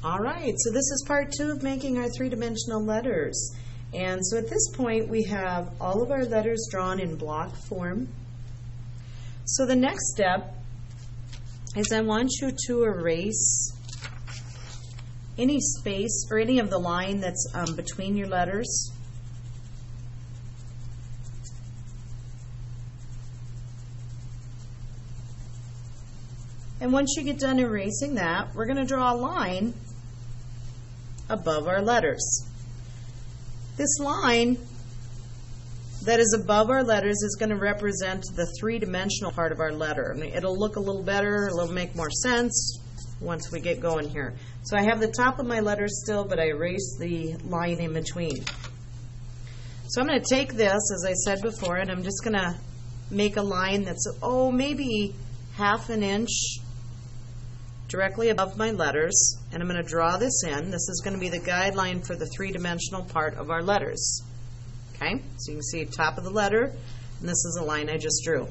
All right, so this is part 2 of making our three-dimensional letters. And so at this point we have all of our letters drawn in block form. So the next step is I want you to erase any space or any of the line that's between your letters. And once you get done erasing that, we're going to draw a line above our letters. This line that is above our letters is going to represent the three-dimensional part of our letter. And it'll look a little better, it'll make more sense once we get going here. So I have the top of my letters still, but I erased the line in between. So I'm going to take this, as I said before, and I'm just going to make a line that's, maybe half an inch directly above my letters, and I'm going to draw this in. This is going to be the guideline for the three-dimensional part of our letters. Okay, so you can see top of the letter, and this is a line I just drew.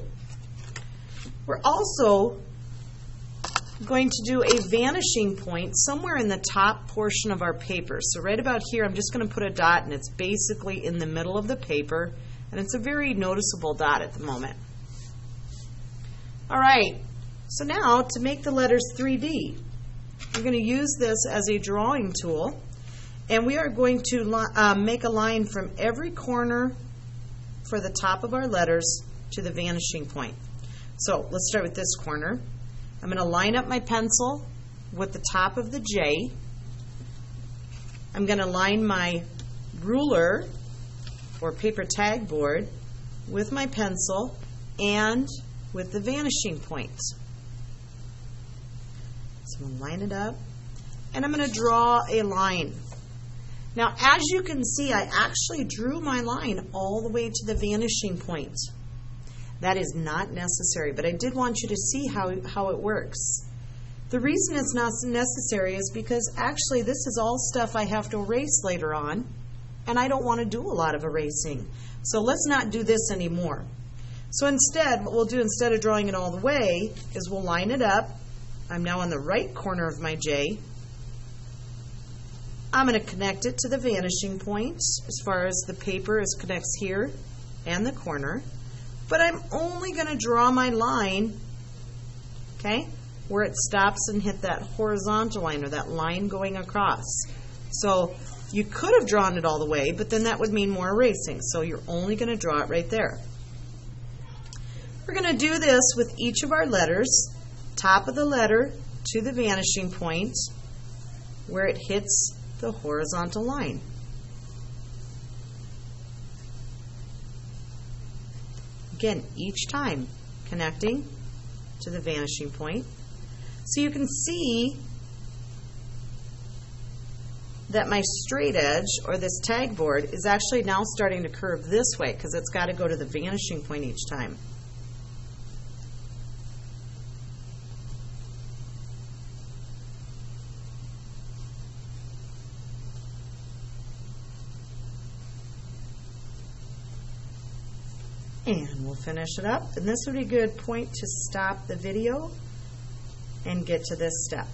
We're also going to do a vanishing point somewhere in the top portion of our paper. So right about here, I'm just going to put a dot, and it's basically in the middle of the paper, and it's a very noticeable dot at the moment. All right. So now, to make the letters 3D, we're going to use this as a drawing tool, and we are going to make a line from every corner for the top of our letters to the vanishing point. So let's start with this corner. I'm going to line up my pencil with the top of the J. I'm going to line my ruler or paper tag board with my pencil and with the vanishing point. So I'm going to line it up, and I'm going to draw a line. Now, as you can see, I actually drew my line all the way to the vanishing point. That is not necessary, but I did want you to see how it works. The reason it's not necessary is because actually this is all stuff I have to erase later on, and I don't want to do a lot of erasing. So let's not do this anymore. So instead, what we'll do instead of drawing it all the way is we'll line it up. I'm now on the right corner of my J. I'm going to connect it to the vanishing point as far as the paper connects here and the corner. But I'm only going to draw my line, okay, where it stops and hit that horizontal line or that line going across. So you could have drawn it all the way, but then that would mean more erasing. So you're only going to draw it right there. We're going to do this with each of our letters. Top of the letter to the vanishing point where it hits the horizontal line. Again, each time connecting to the vanishing point. So you can see that my straight edge, or this tag board, is actually now starting to curve this way because it's got to go to the vanishing point each time. And we'll finish it up, and this would be a good point to stop the video and get to this step.